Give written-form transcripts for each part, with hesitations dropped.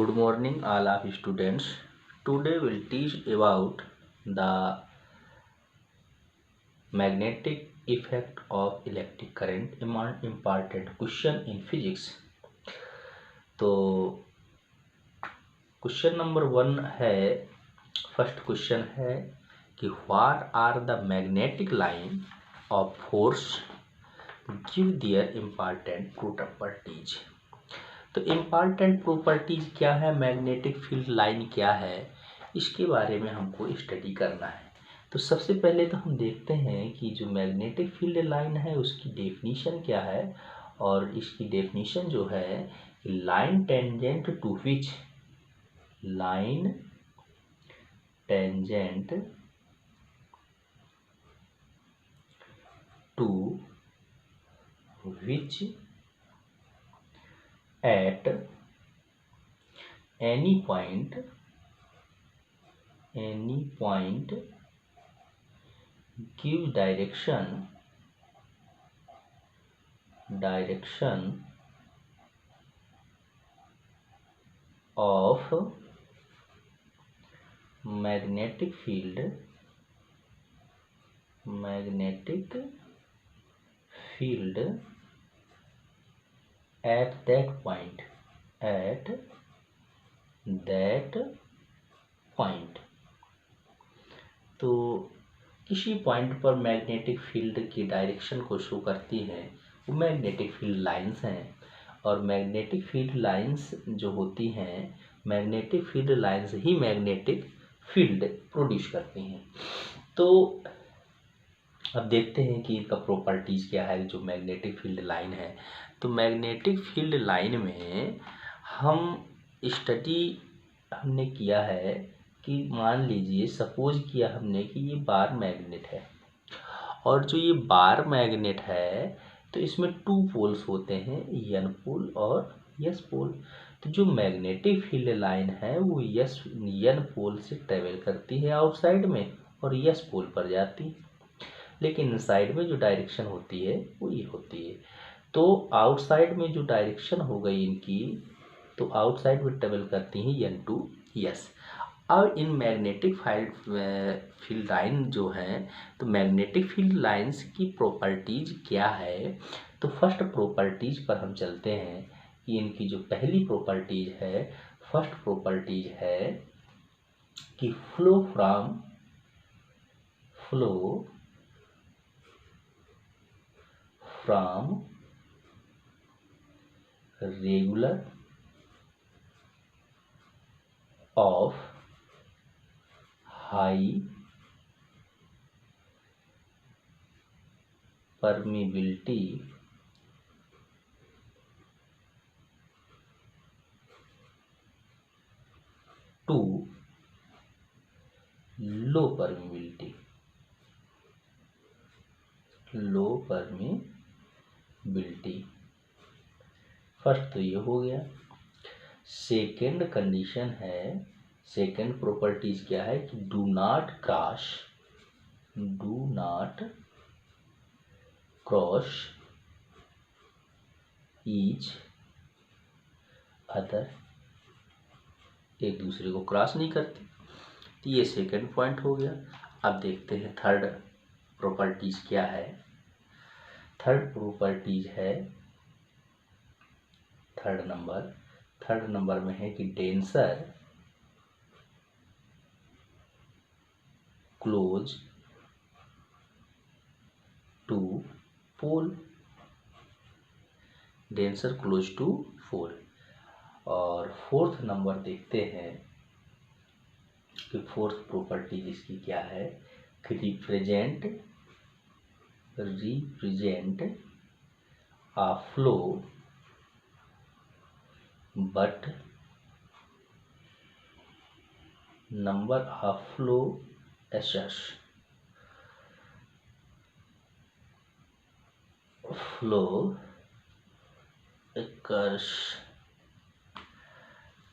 Good morning, all of students. Today we'll teach about the magnetic effect of electric current. Important question in physics. तो question number 1 है, first question है कि what are the magnetic line of force give their important properties. तो important properties क्या है, magnetic field line क्या है, इसके बारे में हमको स्टडी करना है। तो सबसे पहले तो हम देखते हैं कि जो मैग्नेटिक फील्ड लाइन है उसकी डेफिनीशन क्या है। और इसकी डेफिनीशन जो है कि line tangent to which, line tangent to which at any point give direction of magnetic field at that point, तो किसी पॉइंट पर मैग्नेटिक फील्ड की डायरेक्शन को शो करती हैं वो मैग्नेटिक फील्ड लाइंस हैं। और मैग्नेटिक फील्ड लाइंस जो होती हैं, मैग्नेटिक फील्ड लाइंस ही मैग्नेटिक फील्ड प्रोड्यूस करती हैं। तो अब देखते हैं कि इनका प्रॉपर्टीज क्या है, जो मैग्नेटिक फील्ड लाइन है। तो मैग्नेटिक फील्ड लाइन में हम स्टडी हमने किया है कि मान लीजिए सपोज किया हमने कि ये बार मैग्नेट है, और जो ये बार मैग्नेट है तो इसमें 2 पोल्स होते हैं, एन पोल और एस पोल। तो जो मैग्नेटिक फील्ड लाइन है वो एन पोल से ट्रेवल करती है आउटसाइड में और एस पोल पर जाती है, लेकिन इनसाइड में जो डायरेक्शन होती है वो ये होती है। तो आउटसाइड में जो डायरेक्शन हो गई इनकी, तो आउटसाइड में ट्रेवल करती हैं एन टू एस। और इन मैग्नेटिक फील्ड लाइन जो हैं, तो मैग्नेटिक फील्ड लाइंस की प्रॉपर्टीज क्या है। तो फर्स्ट प्रॉपर्टीज पर हम चलते हैं कि इनकी जो पहली प्रॉपर्टीज है, फर्स्ट प्रॉपर्टीज है कि flow from regular of high permeability to low permeability। First तो ये हो गया। सेकेंड कंडीशन है, सेकेंड प्रॉपर्टीज क्या है कि do not cross each other, एक दूसरे को क्रॉस नहीं करती। तो ये सेकेंड पॉइंट हो गया। अब देखते हैं थर्ड प्रॉपर्टीज क्या है। थर्ड प्रॉपर्टीज है थर्ड नंबर में है कि denser close to pole, denser close to pole. और फोर्थ नंबर देखते हैं कि फोर्थ प्रॉपर्टी इसकी क्या है कि represent a flow but number of flow occurs।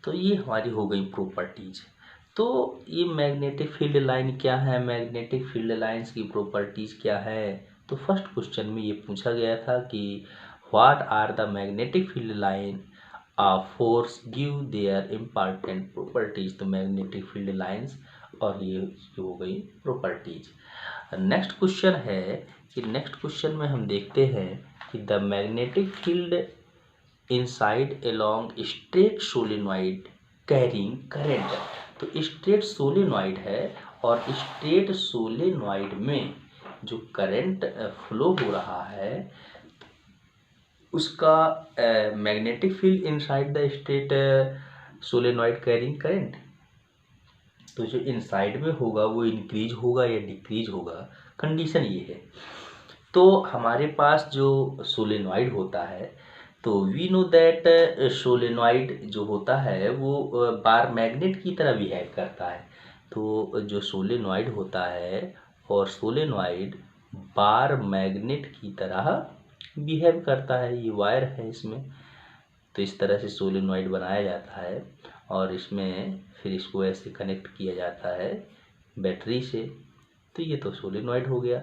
तो ये हमारी हो गई प्रॉपर्टीज। तो ये मैग्नेटिक फील्ड लाइन क्या है, मैग्नेटिक फील्ड लाइंस की प्रॉपर्टीज क्या है। तो फर्स्ट क्वेश्चन में ये पूछा गया था कि what are the magnetic field line force give their important properties. तो मैग्नेटिक फील्ड लाइंस और ये हो गई प्रॉपर्टीज। नेक्स्ट क्वेश्चन है कि नेक्स्ट क्वेश्चन में हम देखते हैं कि the magnetic field inside along straight solenoid carrying current. तो स्ट्रेट सोलेनॉइड है और स्ट्रेट सोलेनॉइड में जो करंट फ्लो हो रहा है उसका magnetic field inside the straight solenoid carrying current, तो जो इनसाइड में होगा वो इंक्रीज होगा या डिक्रीज होगा, कंडीशन ये है। तो हमारे पास जो सोलेनॉइड होता है तो वी नो दैट सोलेनॉइड जो होता है वो बार मैग्नेट की तरह बिहेव करता है। तो जो सोलेनॉइड होता है और सोलेनॉइड बार मैग्नेट की तरह बिहेव करता है। ये वायर है इसमें, तो इस तरह से सोलेनॉइड बनाया जाता है और इसमें फिर इसको ऐसे कनेक्ट किया जाता है बैटरी से। तो ये तो सोलेनॉइड हो गया।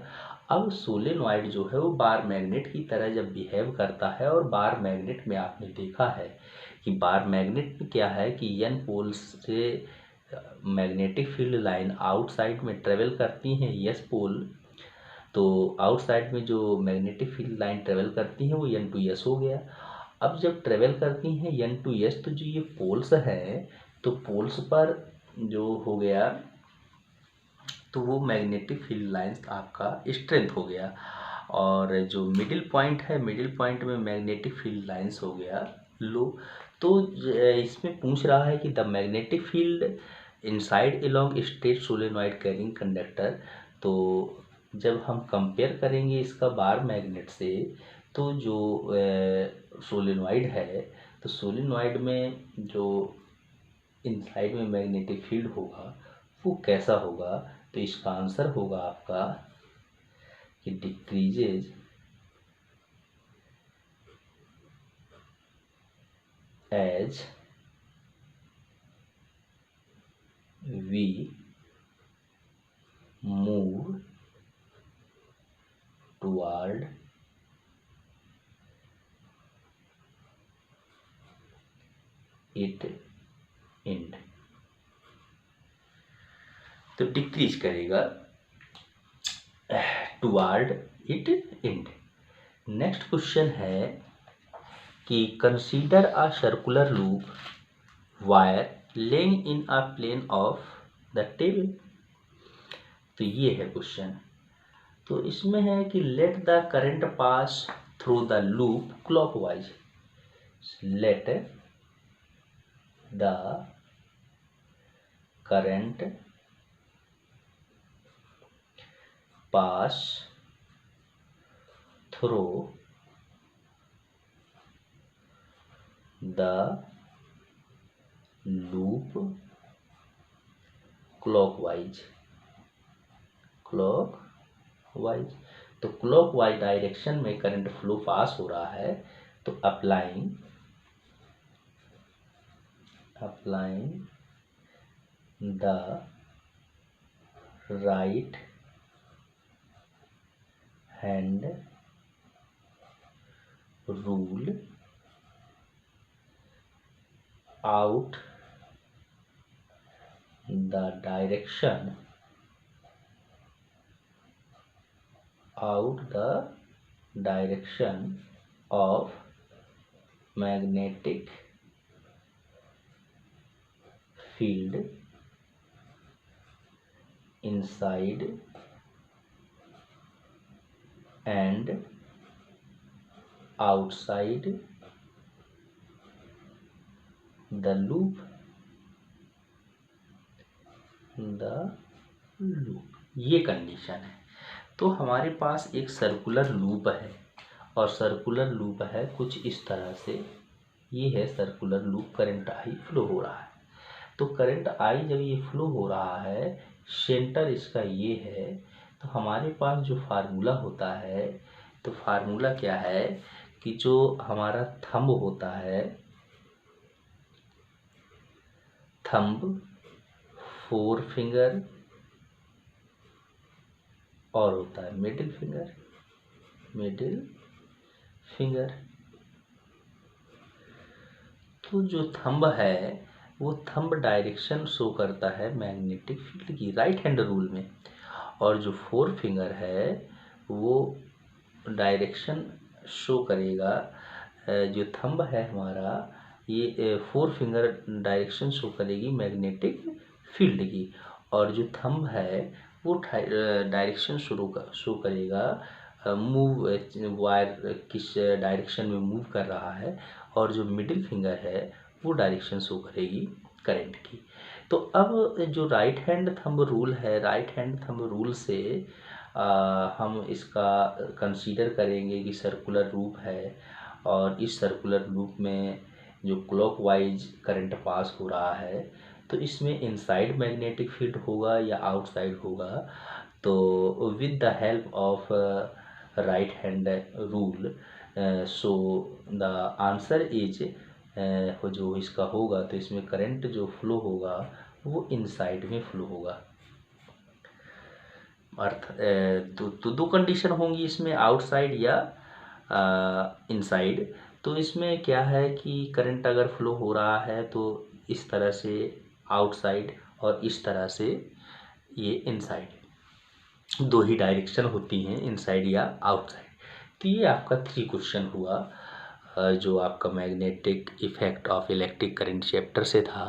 अब सोलेनॉइड जो है वो बार मैग्नेट की तरह जब बिहेव करता है, और बार मैग्नेट में आपने देखा है कि बार मैग्नेट में क्या है कि एन पोल से मैग्नेटिक फील्ड लाइन आउटसाइड में ट्रेवल करती हैं यस पोल। तो आउटसाइड में जो मैग्नेटिक फील्ड लाइन ट्रेवल करती हैं वो एन टू एस हो गया। अब जब ट्रेवल करती हैं एन टू एस तो जो ये पोल्स हैं तो पोल्स पर जो हो गया तो वो मैग्नेटिक फील्ड लाइंस आपका स्ट्रेंथ हो गया, और जो मिडिल पॉइंट है मिडिल पॉइंट में मैग्नेटिक फील्ड लाइंस हो गया लो। तो इसमें पूछ रहा है कि the magnetic field inside along straight solenoid carrying conductor. तो जब हम कंपेयर करेंगे इसका बार मैग्नेट से तो जो सोलेनॉइड है तो सोलेनॉइड में जो इनसाइड में मैग्नेटिक फील्ड होगा वो कैसा होगा। तो इसका आंसर होगा आपका कि decreases as we move toward it end. तो डिक्रीज करेगा toward it end. Next question है कि consider a circular loop wire laying in a plane of the table. तो ये है क्वेश्चन। तो इसमें है कि let the current pass through the loop clockwise. Let the current pass through the loop clockwise. Clockwise तो क्लॉकवाइज डायरेक्शन में current flow pass हो रहा है। तो applying the right hand rule out the direction of magnetic field inside and outside the loop। ये condition है। तो हमारे पास एक सर्कुलर लूप है और सर्कुलर लूप है कुछ इस तरह से। ये है circular loop, current I flow हो रहा है। तो करंट आई जब ये फ्लो हो रहा है, सेंटर इसका ये है। तो हमारे पास जो फार्मूला होता है तो फार्मूला क्या है कि जो हमारा थंब होता है, थंब, फोर फिंगर और होता है मिडिल फिंगर। तो जो थंब है वो थंब डायरेक्शन शो करता है मैग्नेटिक फील्ड की राइट हैंड रूल में, और जो फोर फिंगर है वो डायरेक्शन शो करेगा। जो थंब है हमारा ये फोर फिंगर डायरेक्शन शो करेगी मैग्नेटिक फील्ड की, और जो थंब है वो डायरेक्शन शो करेगा मूव वायर किस डायरेक्शन में मूव कर रहा है, और जो मिडिल फिंगर है वो डायरेक्शन शो करेगी करंट की। तो अब जो राइट हैंड थंब रूल है, राइट हैंड थंब रूल से हम इसका कंसीडर करेंगे कि सर्कुलर लूप है, और इस सर्कुलर लूप में जो क्लॉकवाइज करंट पास हो रहा है तो इसमें इनसाइड मैग्नेटिक फील्ड होगा या आउटसाइड होगा। तो with the help of right hand rule so the answer is जो इसका होगा तो इसमें करंट जो फ्लो होगा वो इनसाइड में फ्लो होगा। अर्थ तो दो कंडीशन होंगी इसमें, आउटसाइड या इनसाइड। तो इसमें क्या है कि करंट अगर फ्लो हो रहा है तो इस तरह से आउटसाइड और इस तरह से ये इनसाइड, दो ही डायरेक्शन होती हैं, इनसाइड या आउटसाइड। तो ये आपका 3 क्वेश्चन हुआ जो आपका magnetic effect of electric current chapter से था।